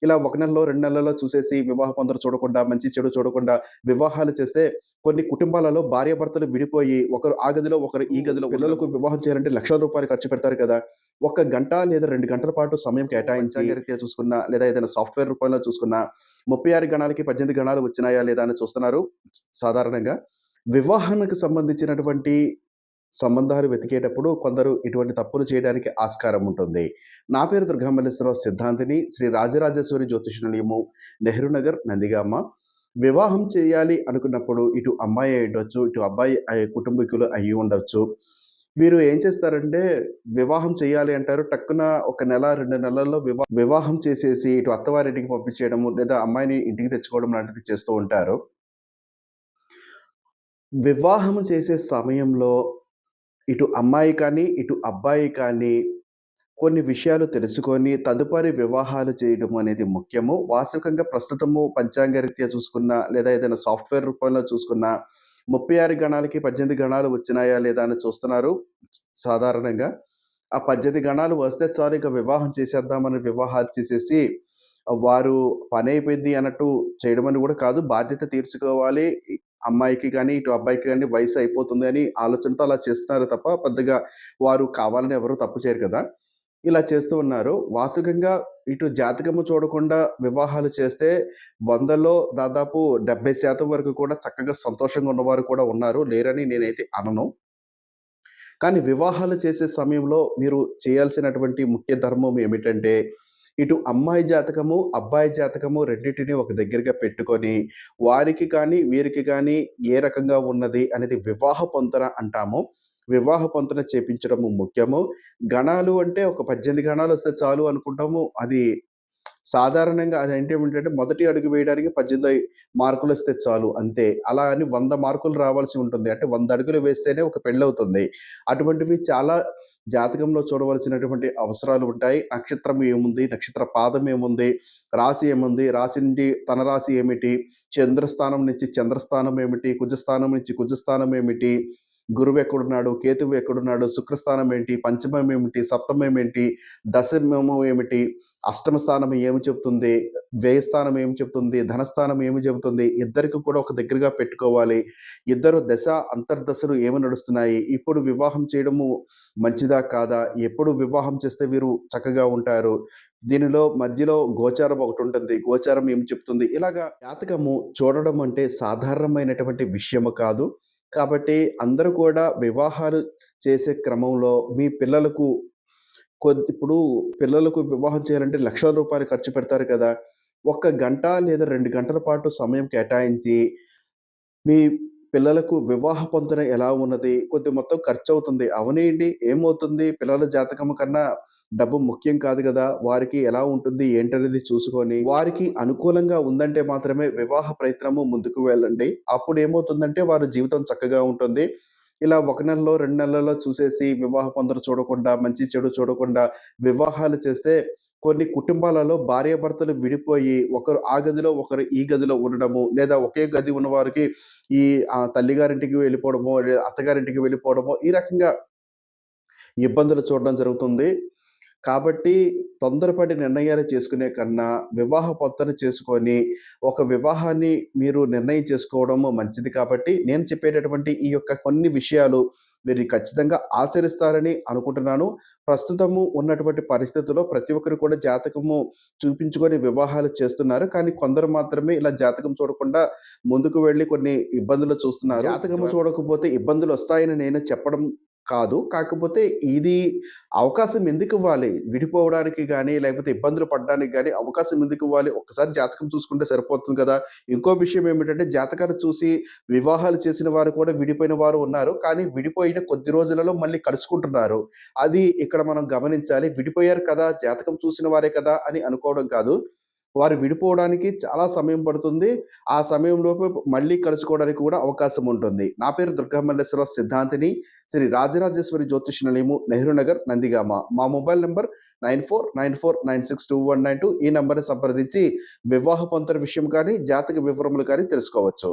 ఇలా 1 నెలలో, 2 నెలల్లో చూసేసి వివాహ పొంతన చూడకుండా, మంచి చెడు చూడకుండా వివాహాలు చేస్తే కొన్ని కుటుంబాలలో భార్యాభర్తలు విడిపోయి ఒకరు ఆ గదిలో, ఒకరు ఈ గదిలో పిల్లలకు వివాహం చేయాలంటే లక్షల రూపాయలు ఖర్చు పెడతారు కదా! ఒక గంట లేదా 2 గంటల పాటు సమయం కేటాయించి పంచాంగరీత్యా చూసుకున్నా, లేదా ఏదైనా సాఫ్ట్‌వేర్ రూపంలో చూసుకున్నా 36 గణాలకి 18 గణాలు వచ్చినాయా లేదా అని చూస్తున్నారు సాధారణంగా. వివాహానికి సంబంధించినటువంటి సంబంధాలు వెతికేటప్పుడు కొందరు ఇటువంటి తప్పులు చేయడానికి ఆస్కారం ఉంటుంది. నా పేరు దుర్గామల్లేశ్వరరావు సిద్ధాంతిని, శ్రీ రాజరాజేశ్వరి జ్యోతిష నిలయము, నెహ్రూ నగర్, నందిగామ. వివాహం చేయాలి అనుకున్నప్పుడు ఇటు అమ్మాయి అయ్యుండొచ్చు, ఇటు అబ్బాయి కుటుంబీకులు అయ్యి ఉండొచ్చు. వీరు ఏం చేస్తారంటే వివాహం చేయాలి అంటారు. టక్కున ఒక నెల, 2 నెలల్లో వివాహం చేసేసి ఇటు అత్తవారింటికి పంపించేయడము, లేదా అమ్మాయిని ఇంటికి తెచ్చుకోవడం లాంటిది చేస్తూ ఉంటారు. వివాహము చేసే సమయంలో ఇటు అమ్మాయి కానీ, ఇటు అబ్బాయి కానీ కొన్ని విషయాలు తెలుసుకొని తదుపరి వివాహాలు చేయడం అనేది ముఖ్యము. వాస్తవికంగా ప్రస్తుతము పంచాంగరీత్యా చూసుకున్నా, లేదా ఏదైనా సాఫ్ట్‌వేర్ రూపంలో చూసుకున్నా 36 గణాలకి 18 గణాలు వచ్చినాయా లేదా అని చూస్తున్నారు సాధారణంగా. ఆ 18 గణాలు వస్తే చాలు ఇక వివాహం చేసేద్దామని వివాహాలు చేసేసి వారు పనైపోయింది అన్నట్టు చేయడం అని కూడా కాదు. బాధ్యత తీర్చుకోవాలి. అమ్మాయికి గాని, ఇటు అబ్బాయికి గాని వయసు అయిపోతుంది అని ఆలోచనతో అలా చేస్తున్నారు తప్ప పెద్దగా వారు కావాలని ఎవరు తప్పు చేయరు కదా! ఇలా చేస్తూ ఉన్నారు. వాస్తవికంగా ఇటు జాతకము చూడకుండా వివాహాలు చేస్తే 100లో దాదాపు 70% వరకు కూడా చక్కగా సంతోషంగా ఉన్నవారు కూడా ఉన్నారు. లేరని నేనైతే అనను. కానీ వివాహాలు చేసే సమయంలో మీరు చేయాల్సినటువంటి ముఖ్య ధర్మం ఏమిటంటే, ఇటు అమ్మాయి జాతకము, అబ్బాయి జాతకము రెండిటిని ఒక దగ్గరగా పెట్టుకొని, వారికి కానీ, వీరికి కానీ ఏ రకంగా ఉన్నది అనేది వివాహ పొంతన అంటాము. వివాహ పొంతన చేపించడము ముఖ్యము. గణాలు అంటే ఒక 18 గణాలొస్తే చాలు అనుకుంటాము. అది సాధారణంగా అదేంటేమిటంటే మొదటి అడుగు వేయడానికి 18 మార్కులొస్తే చాలు అంతే. అలా అని 100 మార్కులు రావాల్సి ఉంటుంది. అంటే 100 అడుగులు వేస్తేనే ఒక పెళ్ళవుతుంది. అటువంటివి చాలా జాతకంలో చూడవలసినటువంటి అవసరాలు ఉంటాయి. నక్షత్రం ఏముంది? నక్షత్ర పాదం ఏముంది? రాశి ఏముంది? రాశి నుండి తన రాశి ఏమిటి? చంద్రస్థానం నుంచి చంద్రస్థానం ఏమిటి? కుజస్థానం నుంచి కుజస్థానం ఏమిటి? గురువు ఎక్కడున్నాడు? కేతువు ఎక్కడున్నాడు? శుక్రస్థానం ఏంటి? పంచమం ఏమిటి? సప్తమం ఏంటి? దశమము ఏమిటి? అష్టమ స్థానం ఏమి చెప్తుంది? వ్యయస్థానం ఏమి చెప్తుంది? ధనస్థానం ఏమి చెబుతుంది? ఇద్దరికి కూడా ఒక దగ్గరగా పెట్టుకోవాలి. ఇద్దరు దశ, అంతర్దశలు ఏమి నడుస్తున్నాయి? ఇప్పుడు వివాహం చేయడము మంచిదా? కాదా? ఎప్పుడు వివాహం చేస్తే వీరు చక్కగా ఉంటారు? దీనిలో మధ్యలో గోచారం ఒకటుంటుంది. గోచారం ఏం చెప్తుంది? ఇలాగా జాతకము చూడడం అంటే సాధారణమైనటువంటి విషయము కాదు. కాబట్టి అందరూ కూడా వివాహాలు చేసే క్రమంలో మీ పిల్లలకు ఇప్పుడు పిల్లలకు వివాహం చేయాలంటే లక్షల రూపాయలు ఖర్చు పెడతారు కదా! ఒక్క గంట లేదా 2 గంటల పాటు సమయం కేటాయించి, మీ పిల్లలకు వివాహ పొంతన ఎలా ఉన్నది? కొద్ది మొత్తం ఖర్చవుతుంది. అవనీయండి. ఏమవుతుంది? పిల్లల జాతకము కన్నా డబ్బు ముఖ్యం కాదు గదా! వారికి ఎలా ఉంటుంది? ఏంటనేది చూసుకొని, వారికి అనుకూలంగా ఉందంటే మాత్రమే వివాహ ప్రయత్నము ముందుకు వెళ్ళండి. అప్పుడేమవుతుందంటే వారి జీవితం చక్కగా ఉంటుంది. ఇలా 1 నెలలో, 2 నెలల్లో చూసేసి వివాహ పొంతన చూడకుండా, మంచి చెడు చూడకుండా వివాహాలు చేస్తే కొన్ని కుటుంబాలలో భార్యాభర్తలు విడిపోయి ఒకరు ఆ గదిలో, ఒకరు ఈ గదిలో ఉండడము, లేదా ఒకే గది ఉన్నవారికి ఈ తల్లిగారింటికి వెళ్ళిపోవడమో, అత్తగారింటికి వెళ్ళిపోవడమో, ఈ రకంగా ఇబ్బందులు చూడడం జరుగుతుంది. కాబట్టి తొందరపడి నిర్ణయాలు చేసుకునే కన్నా, వివాహ పొంతన చేసుకొని, ఒక వివాహాన్ని మీరు నిర్ణయం చేసుకోవడము మంచిది కాబట్టి, నేను చెప్పేటటువంటి ఈ యొక్క కొన్ని విషయాలు మీరు ఖచ్చితంగా ఆచరిస్తారని అనుకుంటున్నాను. ప్రస్తుతము ఉన్నటువంటి పరిస్థితుల్లో ప్రతి ఒక్కరు కూడా జాతకము చూపించుకొని వివాహాలు చేస్తున్నారు. కానీ కొందరు మాత్రమే ఇలా జాతకం చూడకుండా ముందుకు వెళ్లి కొన్ని ఇబ్బందులు చూస్తున్నారు. జాతకము చూడకపోతే ఇబ్బందులొస్తాయని నేను చెప్పడం కాదు. కాకపోతే ఇది అవకాశం ఎందుకివ్వాలి? విడిపోవడానికి గానీ, లేకపోతే ఇబ్బందులు పడడానికి గానీ అవకాశం ఎందుకివ్వాలి? ఒక్కసారి జాతకం చూసుకుంటే సరిపోతుంది కదా! ఇంకో విషయం ఏమిటంటే జాతకాలు చూసి వివాహాలు చేసిన వారు కూడా విడిపోయిన వారు ఉన్నారు. కానీ విడిపోయిన కొద్ది రోజులలో మళ్ళీ కలుసుకుంటున్నారు. అది ఇక్కడ మనం గమనించాలి. విడిపోయారు కదా! జాతకం చూసిన వారే కదా! అని అనుకోవడం కాదు. వారు విడిపోవడానికి చాలా సమయం పడుతుంది. ఆ సమయంలోపు మళ్ళీ కలుసుకోవడానికి కూడా అవకాశం ఉంటుంది. నా పేరు దుర్గామల్లేశ్వరరావు సిద్ధాంతిని. శ్రీ రాజరాజేశ్వరి జ్యోతిష నిలయము, నెహ్రూ నగర్, నందిగామ. మా మొబైల్ నంబర్ 9494962192. ఈ నంబర్‌ని సంప్రదించి వివాహ పొంతన విషయం కానీ, జాతక వివరములు కానీ తెలుసుకోవచ్చు.